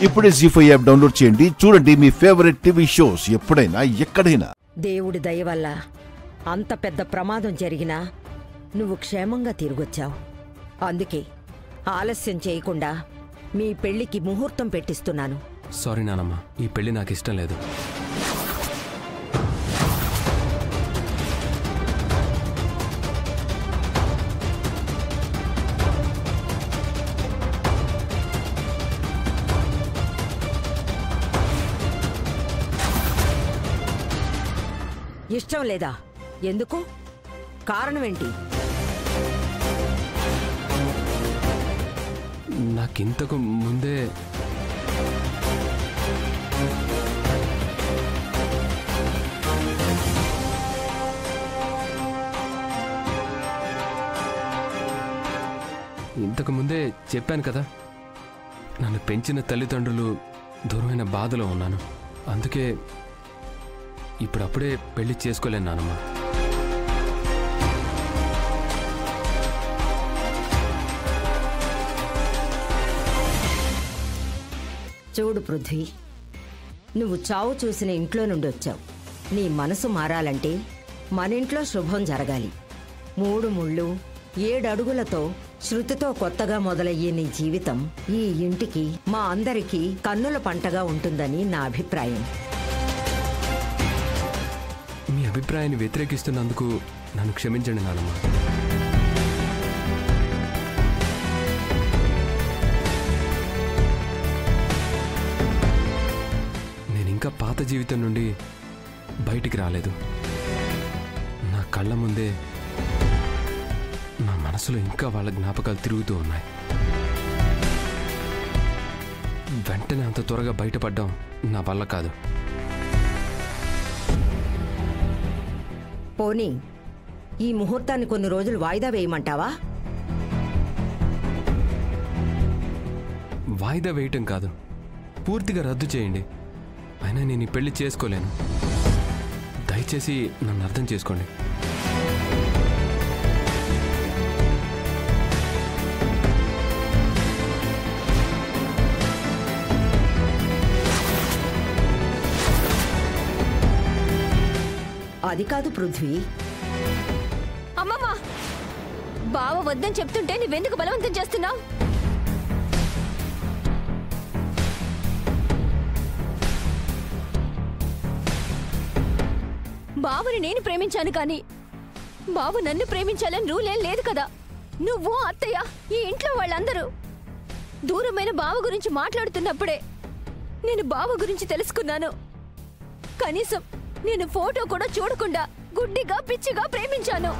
ఇప్పుడే జీ5 app download చేయండి. చూడండి మీ ఫేవరెట్ టీవీ షోస్ ఎప్పుడైనా ఎక్కడైనా. దేవుడి దయ వల్ల అంత పెద్ద ప్రమాదం జరిగినా నువ్వు క్షేమంగా తిరిగొచ్చావు. అందుకే ఆలస్యం చేయకుండా మీ పెళ్లికి ముహూర్తం పెట్టిస్తున్నాను. సారీ నానమ్మ, ఈ పెళ్లి నాకు ఇష్టం లేదు. ఇష్టం లేదా? ఎందుకు? కారణమేంటి? నాకింతకు ముందే చెప్పాను కదా, నన్ను పెంచిన తల్లిదండ్రులు దూరమైన బాధలో ఉన్నాను. అందుకే ఇప్పుడప్పుడే పెళ్లి చేసుకోలేను నానమ్మ. చూడు పృథ్వీ, నువ్వు చావు చూసిన ఇంట్లో నుండి వచ్చావు. నీ మనసు మారాలంటే మన ఇంట్లో శుభం జరగాలి. 3 ముళ్ళు 7 అడుగులతో శృతితో కొత్తగా మొదలయ్యే నీ జీవితం ఈ ఇంటికి, మా అందరికీ కన్నుల పంటగా ఉంటుందని నా అభిప్రాయం. మీ అభిప్రాయాన్ని వ్యతిరేకిస్తున్నందుకు నన్ను క్షమించండి నానమ్మ. నేనింకా పాత జీవితం నుండి బయటికి రాలేదు. నా కళ్ళ ముందే నా మనసులో ఇంకా వాళ్ళ జ్ఞాపకాలు తిరుగుతూ ఉన్నాయి. వెంటనే అంత త్వరగా బయటపడ్డం నా వల్ల కాదు. పోనీ ఈ ముహూర్తాన్ని కొన్ని రోజులు వాయిదా వేయమంటావా? వాయిదా వేయటం కాదు, పూర్తిగా రద్దు చేయండి. అయినా నేను ఈ పెళ్లి చేసుకోలేను. దయచేసి నన్ను అర్థం చేసుకోండి. అది కాదు పృథ్వీ. అమ్మమ్మ, బావ వద్దని చెప్తుంటే నువ్వెందుకు బలవంతం చేస్తున్నావు? బావని నేను ప్రేమించాను కానీ బావ నన్ను ప్రేమించాలని రూలేం లేదు కదా. నువ్వు అత్తయ్య ఈ ఇంట్లో వాళ్ళందరూ దూరమైన బావ గురించి మాట్లాడుతున్నప్పుడే నేను బావ గురించి తెలుసుకున్నాను. కనీసం నేను ఫోటో కూడా చూడకుండా గుడ్డిగా పిచ్చిగా ప్రేమించాను.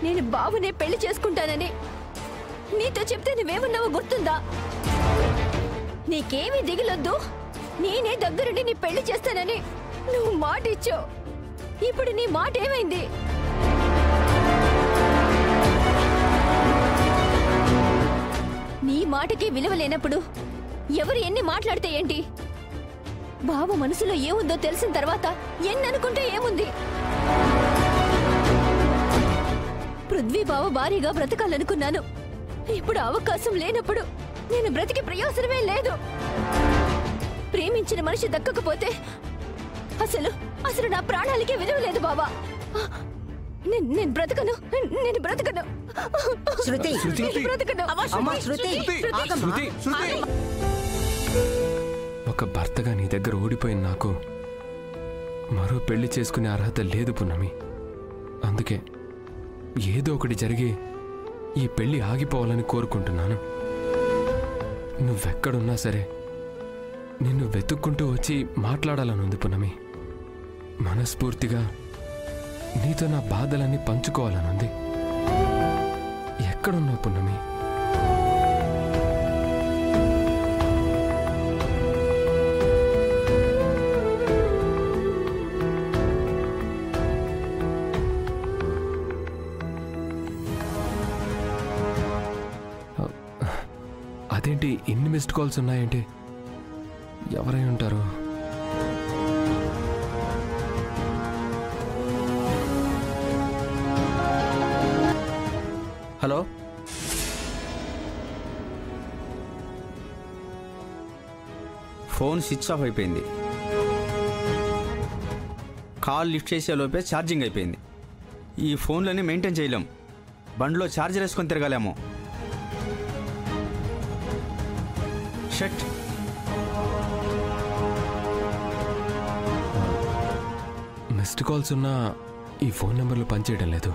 నేను బావనే పెళ్లి చేసుకుంటానని నీతో చెప్తే నువ్వేమన్నావో గుర్తుందా? నీకేమీ దిగులొద్దు, నేనే దగ్గరుండి నీ పెళ్లి చేస్తానని నువ్వు మాట ఇచ్చావు. ఇప్పుడు నీ మాట ఏమైంది? నీ మాటకి విలువ లేనప్పుడు ఎవరు ఎన్ని మాట్లాడితే ఏంటి? బావ మనసులో ఏముందో తెలిసిన తర్వాత ఎన్ని అనుకుంటే ఏముంది? పృథ్వీ బావ భారీగా బ్రతకాలనుకున్నాను. ఇప్పుడు అవకాశం లేనప్పుడు నేను బ్రతికి ప్రయోజనమే లేదు. ప్రేమించిన మనిషి దక్కకపోతే అసలు అసలు నా ప్రాణాలకే విలువ లేదు బావా. నేను బ్రతకను, నేను బ్రతకను. శృతి, ఒక భర్తగా నీ దగ్గర ఓడిపోయిన నాకు మరో పెళ్లి చేసుకునే అర్హత లేదు పున్నమి. అందుకే ఏదో ఒకటి జరిగి ఈ పెళ్లి ఆగిపోవాలని కోరుకుంటున్నాను. నువ్వెక్కడున్నా సరే నిన్ను వెతుక్కుంటూ వచ్చి మాట్లాడాలనుంది పున్నమి. మనస్ఫూర్తిగా నీతో నా బాధలన్నీ పంచుకోవాలనుంది. ఎక్కడున్నావు పున్నమి? అదేంటి ఇన్ని మిస్డ్ కాల్స్ ఉన్నాయేంటి? ఎవరై ఉంటారు? హలో, ఫోన్ స్విచ్ ఆఫ్ అయిపోయింది. కాల్ లిఫ్ట్ చేసే లోపే ఛార్జింగ్ అయిపోయింది. ఈ ఫోన్లన్నీ మెయింటైన్ చేయలేం. బండిలో ఛార్జర్ వేసుకొని తిరగాలేమో. షట్. మిస్డ్ కాల్స్ ఉన్నా ఈ ఫోన్ నెంబర్లు పనిచేయడం లేదు.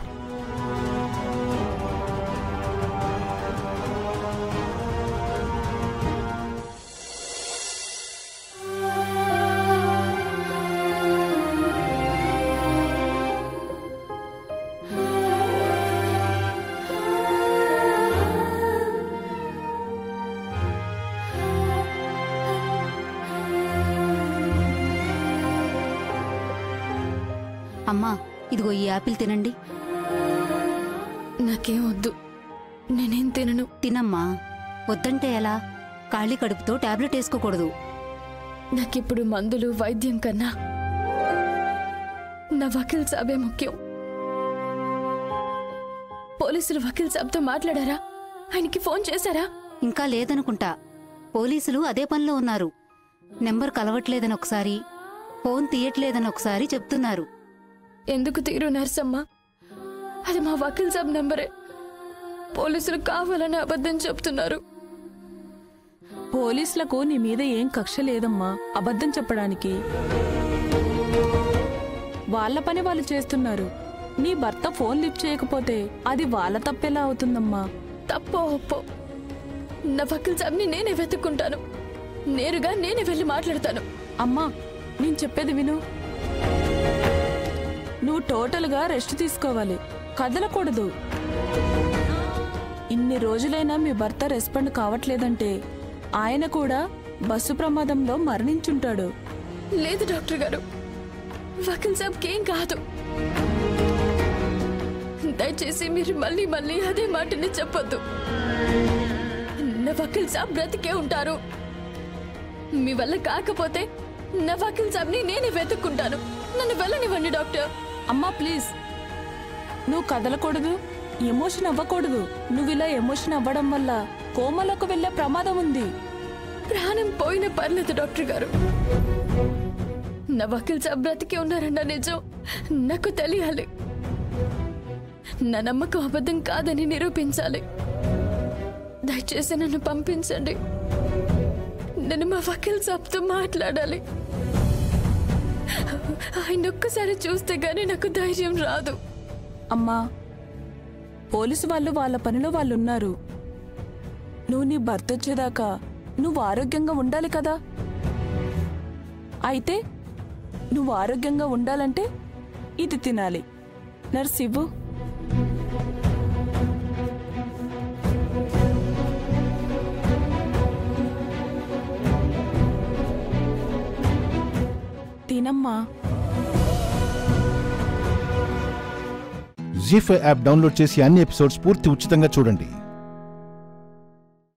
అమ్మా, ఇదిగో ఈ యాపిల్ తినండి. నాకేం వద్దు, నేనేం తినను. తినమ్మా. వద్దంటే ఎలా? ఖాళీ కడుపుతో టాబ్లెట్ వేసుకోకూడదు. నాకిప్పుడు మందులు వైద్యం కన్నా నా వకీల్ సాబే ముఖ్యం. పోలీసులు వకీల్ సాబ్తో మాట్లాడారా? ఆయనకి ఫోన్ చేశారా? ఇంకా లేదనుకుంటా. పోలీసులు అదే పనిలో ఉన్నారు. నెంబర్ కలవట్లేదని ఒకసారి, ఫోన్ తీయట్లేదని ఒకసారి చెప్తున్నారు. ఎందుకు తీరు నర్సమ్మ? అది మా వకీల్ సాబ్ నంబరే. పోలీసులు కావాలని అబద్ధం చెప్తున్నారు. పోలీసులకు నీ మీద ఏం కక్ష లేదమ్మా అబద్ధం చెప్పడానికి. వాళ్ళ పని వాళ్ళు చేస్తున్నారు. నీ భర్త ఫోన్ లిఫ్ట్ చేయకపోతే అది వాళ్ళ తప్పెలా అవుతుందమ్మా? తప్పో ఒప్పో, నా వకీల్ సాబ్ని నేనే వెతుక్కుంటాను. నేరుగా నేనే వెళ్ళి మాట్లాడతాను. అమ్మా, నేను చెప్పేది విను. నువ్వు టోటల్గా రెస్ట్ తీసుకోవాలి, కదలకూడదు. ఇన్ని రోజులైనా మీ భర్త రెస్పాండ్ కావట్లేదంటే ఆయన కూడా బస్సు ప్రమాదంలో మరణించుంటాడు. లేదు డాక్టర్ గారు, వకీల్ సాబ్కి ఏం కాదు. దయచేసి మీరు మళ్ళీ మళ్ళీ అదే మాటని చెప్పొద్దు. నా వకీల్ సాబ్ బ్రతికే ఉంటారు. మీ వల్ల కాకపోతే నా వకీల్ సాబ్ని నేనే వెతుక్కుంటాను. నన్ను వెళ్ళనివ్వండి డాక్టర్. అమ్మా ప్లీజ్, నువ్వు కదలకూడదు, ఎమోషన్ అవ్వకూడదు. నువ్వు ఇలా ఎమోషన్ అవ్వడం వల్ల కోమలోకి వెళ్లే ప్రమాదం ఉంది. ప్రాణం పోయినా పర్లేదు డాక్టర్ గారు. నా వకీల్ సాబ్ బ్రతికే ఉన్నారన్న నిజం నాకు తెలియాలి. నా నమ్మకం అబద్ధం కాదని నిరూపించాలి. దయచేసి నన్ను పంపించండి. నేను మా వకీల్ సాబ్తో మాట్లాడాలి. ఆయన ఒక్కసారి చూస్తే గానీ నాకు ధైర్యం రాదు. అమ్మా, పోలీసు వాళ్ళు వాళ్ళ పనిలో వాళ్ళు ఉన్నారు. నువ్వు నీ భర్త వచ్చేదాకా నువ్వు ఆరోగ్యంగా ఉండాలి కదా. అయితే నువ్వు ఆరోగ్యంగా ఉండాలంటే ఇది తినాలి. నర్స్ ఇవ్వు. తినమ్మా. జీ5 యాప్ డౌన్లోడ్ చేసి అన్ని ఎపిసోడ్స్ పూర్తి ఉచితంగా చూడండి.